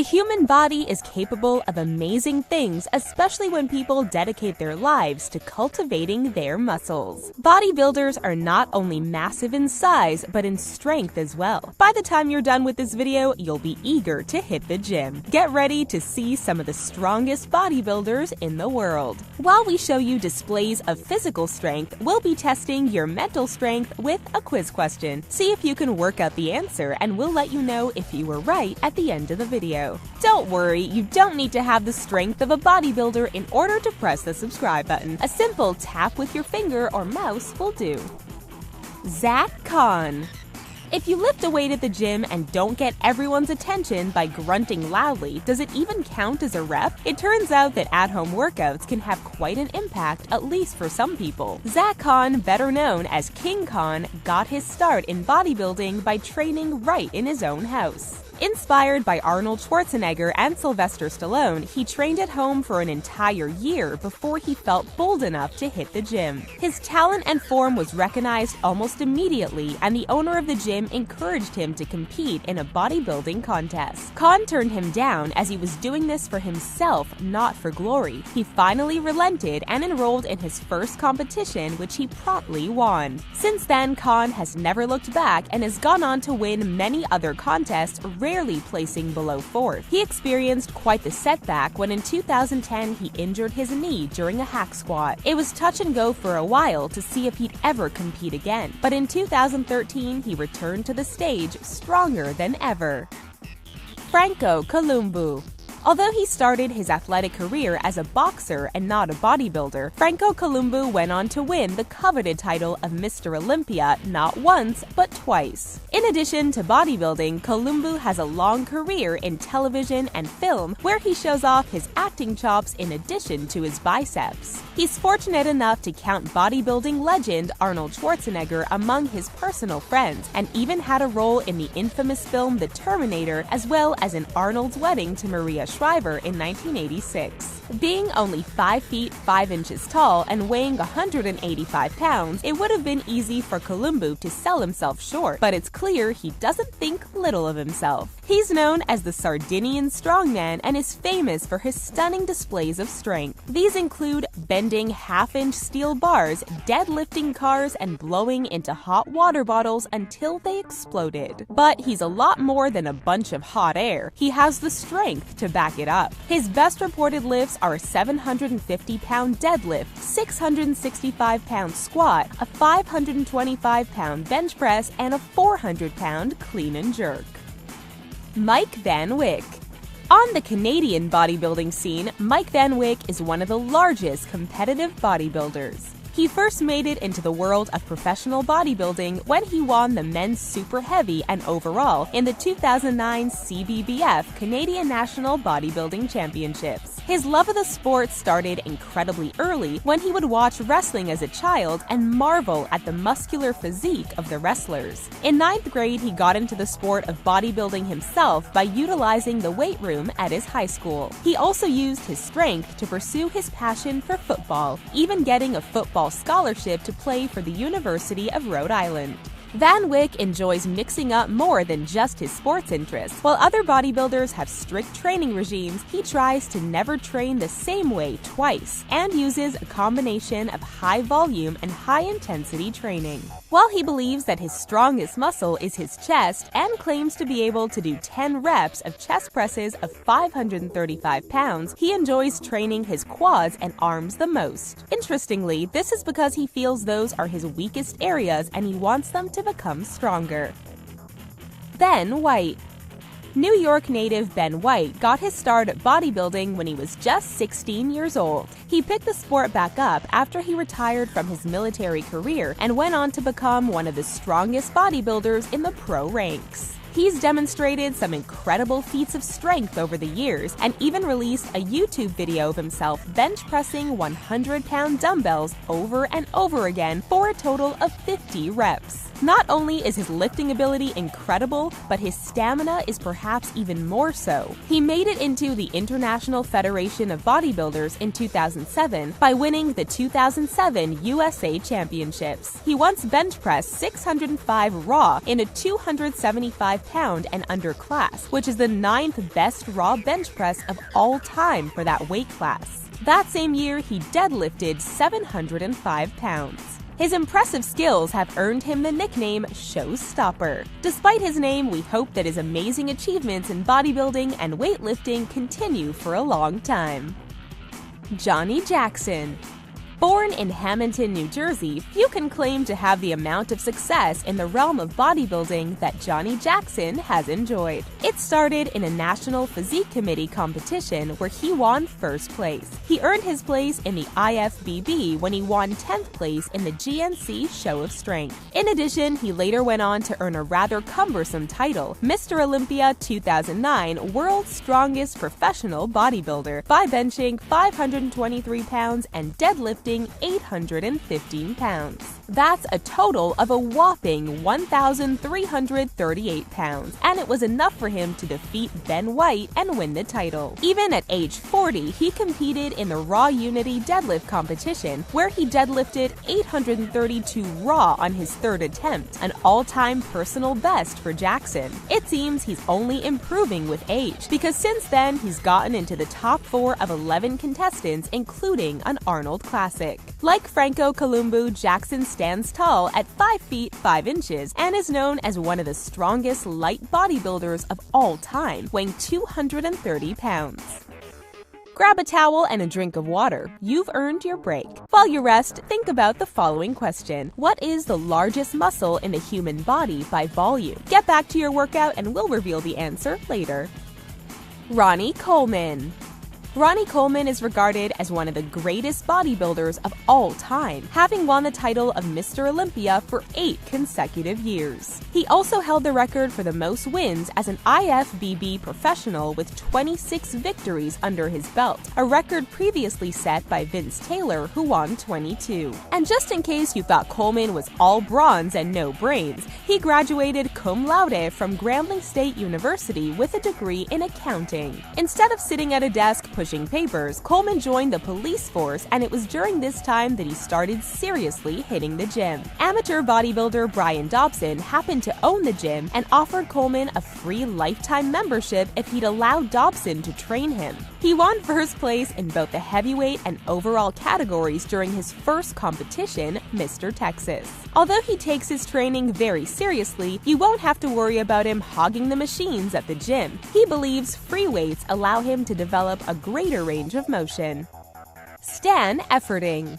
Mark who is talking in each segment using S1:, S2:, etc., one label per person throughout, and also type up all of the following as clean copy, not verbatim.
S1: The human body is capable of amazing things, especially when people dedicate their lives to cultivating their muscles. Bodybuilders are not only massive in size, but in strength as well. By the time you're done with this video, you'll be eager to hit the gym. Get ready to see some of the strongest bodybuilders in the world. While we show you displays of physical strength, we'll be testing your mental strength with a quiz question. See if you can work out the answer, and we'll let you know if you were right at the end of the video. Don't worry, you don't need to have the strength of a bodybuilder in order to press the subscribe button. A simple tap with your finger or mouse will do. Zach Khan. If you lift a weight at the gym and don't get everyone's attention by grunting loudly, does it even count as a rep? It turns out that at-home workouts can have quite an impact, at least for some people. Zach Khan, better known as King Khan, got his start in bodybuilding by training right in his own house. Inspired by Arnold Schwarzenegger and Sylvester Stallone, he trained at home for an entire year before he felt bold enough to hit the gym. His talent and form was recognized almost immediately, and the owner of the gym encouraged him to compete in a bodybuilding contest. Khan turned him down as he was doing this for himself, not for glory. He finally relented and enrolled in his first competition, which he promptly won. Since then, Khan has never looked back and has gone on to win many other contests, rarely placing below fourth. He experienced quite the setback when in 2010 he injured his knee during a hack squat. It was touch and go for a while to see if he'd ever compete again, but in 2013 he returned to the stage stronger than ever. Franco Columbu. Although he started his athletic career as a boxer and not a bodybuilder, Franco Columbu went on to win the coveted title of Mr. Olympia not once, but twice. In addition to bodybuilding, Columbu has a long career in television and film where he shows off his acting chops in addition to his biceps. He's fortunate enough to count bodybuilding legend Arnold Schwarzenegger among his personal friends, and even had a role in the infamous film The Terminator, as well as in Arnold's wedding to Maria Shriver in 1986. Being only 5 feet 5 inches tall and weighing 185 pounds, it would have been easy for Columbu to sell himself short, but it's clear he doesn't think little of himself. He's known as the Sardinian strongman and is famous for his stunning displays of strength. These include bending half-inch steel bars, deadlifting cars, and blowing into hot water bottles until they exploded. But he's a lot more than a bunch of hot air. He has the strength to back it up. His best reported lifts are a 750-pound deadlift, 665-pound squat, a 525-pound bench press, and a 400-pound clean and jerk. Mike Van Wyck. On the Canadian bodybuilding scene, Mike Van Wyck is one of the largest competitive bodybuilders. He first made it into the world of professional bodybuilding when he won the men's super heavy and overall in the 2009 CBBF Canadian National Bodybuilding Championships. His love of the sport started incredibly early when he would watch wrestling as a child and marvel at the muscular physique of the wrestlers. In 9th grade, he got into the sport of bodybuilding himself by utilizing the weight room at his high school. He also used his strength to pursue his passion for football, even getting a football scholarship to play for the University of Rhode Island. Van Wyck enjoys mixing up more than just his sports interests. While other bodybuilders have strict training regimes, he tries to never train the same way twice and uses a combination of high volume and high intensity training. While he believes that his strongest muscle is his chest and claims to be able to do 10 reps of chest presses of 535 pounds, he enjoys training his quads and arms the most. Interestingly, this is because he feels those are his weakest areas and he wants them to become stronger. Ben White. New York native Ben White got his start at bodybuilding when he was just 16 years old. He picked the sport back up after he retired from his military career and went on to become one of the strongest bodybuilders in the pro ranks. He's demonstrated some incredible feats of strength over the years and even released a YouTube video of himself bench pressing 100-pound dumbbells over and over again for a total of 50 reps. Not only is his lifting ability incredible, but his stamina is perhaps even more so. He made it into the International Federation of Bodybuilders in 2007 by winning the 2007 USA Championships. He once bench pressed 605 raw in a 275 75-pound and under class, which is the 9th best raw bench press of all time for that weight class. That same year, he deadlifted 705 pounds. His impressive skills have earned him the nickname Showstopper. Despite his name, we hope that his amazing achievements in bodybuilding and weightlifting continue for a long time. Johnny Jackson. Born in Hamilton, New Jersey, few can claim to have the amount of success in the realm of bodybuilding that Johnny Jackson has enjoyed. It started in a National Physique Committee competition where he won first place. He earned his place in the IFBB when he won 10th place in the GNC Show of Strength. In addition, he later went on to earn a rather cumbersome title, Mr. Olympia 2009 World's Strongest Professional Bodybuilder, by benching 523 pounds and deadlifting 815 pounds. That's a total of a whopping 1,338 pounds, and it was enough for him to defeat Ben White and win the title. Even at age 40, he competed in the Raw Unity deadlift competition, where he deadlifted 832 raw on his third attempt, an all-time personal best for Jackson. It seems he's only improving with age, because since then he's gotten into the top 4 of 11 contestants, including an Arnold Classic. Like Franco Columbu, Jackson stands tall at 5 feet 5 inches and is known as one of the strongest light bodybuilders of all time, weighing 230 pounds. Grab a towel and a drink of water. You've earned your break. While you rest, think about the following question. What is the largest muscle in the human body by volume? Get back to your workout and we'll reveal the answer later. Ronnie Coleman. Ronnie Coleman is regarded as one of the greatest bodybuilders of all time, having won the title of Mr. Olympia for 8 consecutive years. He also held the record for the most wins as an IFBB professional with 26 victories under his belt, a record previously set by Vince Taylor, who won 22. And just in case you thought Coleman was all bronze and no brains, he graduated cum laude from Grambling State University with a degree in accounting. Instead of sitting at a desk pushing papers, Coleman joined the police force, and it was during this time that he started seriously hitting the gym. Amateur bodybuilder Brian Dobson happened to own the gym and offered Coleman a free lifetime membership if he'd allow Dobson to train him. He won first place in both the heavyweight and overall categories during his first competition, Mr. Texas. Although he takes his training very seriously, you won't have to worry about him hogging the machines at the gym. He believes free weights allow him to develop a greater range of motion. Stan Efferding.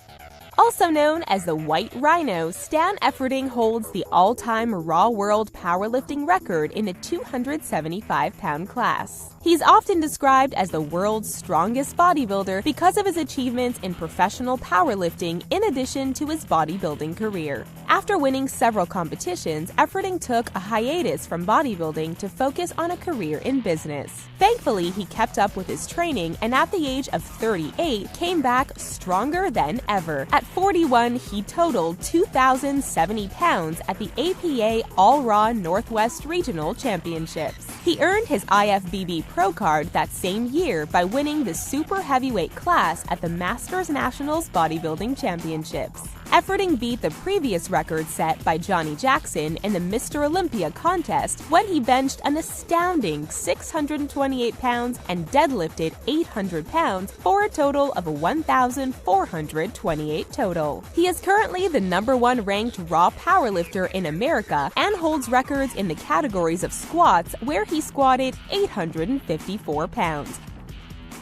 S1: Also known as the White Rhino, Stan Efferding holds the all-time Raw World powerlifting record in the 275-pound class. He's often described as the world's strongest bodybuilder because of his achievements in professional powerlifting in addition to his bodybuilding career. After winning several competitions, Efferding took a hiatus from bodybuilding to focus on a career in business. Thankfully, he kept up with his training and at the age of 38 came back stronger than ever. At 41, he totaled 2,070 pounds at the APA All-Raw Northwest Regional Championships. He earned his IFBB Pro card that same year by winning the super heavyweight class at the Masters Nationals Bodybuilding Championships. Efferding beat the previous record set by Johnny Jackson in the Mr. Olympia contest when he benched an astounding 628 pounds and deadlifted 800 pounds for a total of 1,428 total. He is currently the #1 ranked raw powerlifter in America and holds records in the categories of squats where he squatted 854 pounds.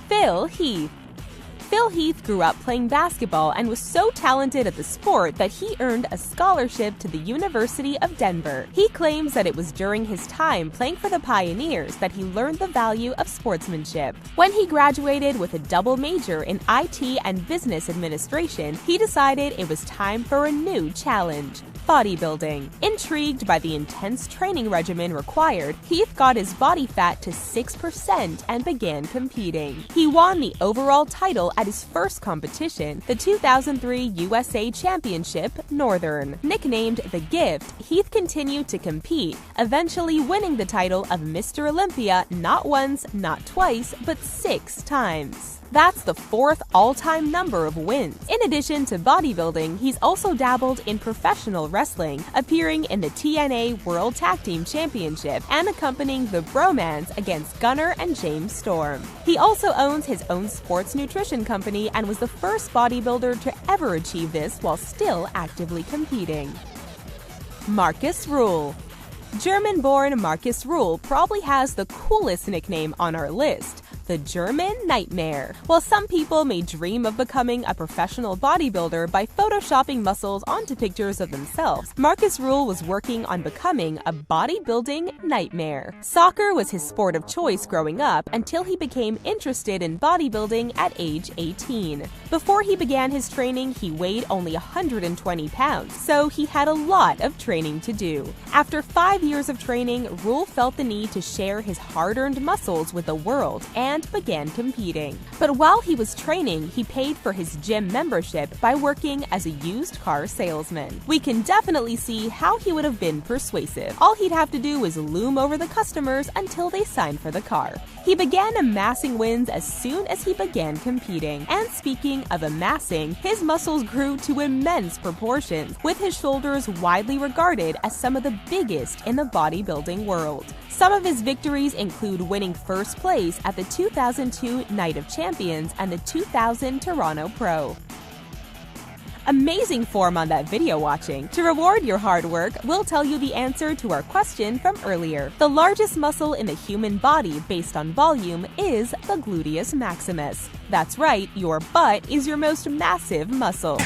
S1: Phil Heath. Phil Heath grew up playing basketball and was so talented at the sport that he earned a scholarship to the University of Denver. He claims that it was during his time playing for the Pioneers that he learned the value of sportsmanship. When he graduated with a double major in IT and business administration, he decided it was time for a new challenge: bodybuilding. Intrigued by the intense training regimen required, Heath got his body fat to 6% and began competing. He won the overall title at his first competition, the 2003 USA Championship Northern. Nicknamed The Gift, Heath continued to compete, eventually winning the title of Mr. Olympia not once, not twice, but 6 times. That's the 4th all-time number of wins. In addition to bodybuilding, he's also dabbled in professional wrestling, appearing in the TNA World Tag Team Championship and accompanying the Bromance against Gunner and James Storm. He also owns his own sports nutrition company and was the first bodybuilder to ever achieve this while still actively competing. Marcus Rule. German-born Marcus Rule probably has the coolest nickname on our list, the German Nightmare. While some people may dream of becoming a professional bodybuilder by photoshopping muscles onto pictures of themselves, Marcus Rule was working on becoming a bodybuilding nightmare. Soccer was his sport of choice growing up until he became interested in bodybuilding at age 18. Before he began his training, he weighed only 120 pounds, so he had a lot of training to do. After 5 years of training, Rule felt the need to share his hard-earned muscles with the world and began competing. But while he was training, he paid for his gym membership by working as a used car salesman. We can definitely see how he would have been persuasive. All he'd have to do was loom over the customers until they signed for the car. He began amassing wins as soon as he began competing. And speaking of amassing, his muscles grew to immense proportions, with his shoulders widely regarded as some of the biggest in the bodybuilding world. Some of his victories include winning first place at the 2002 Night of Champions and the 2000 Toronto Pro. Amazing form on that video watching. To reward your hard work, we'll tell you the answer to our question from earlier. The largest muscle in the human body based on volume is the gluteus maximus. That's right, your butt is your most massive muscle.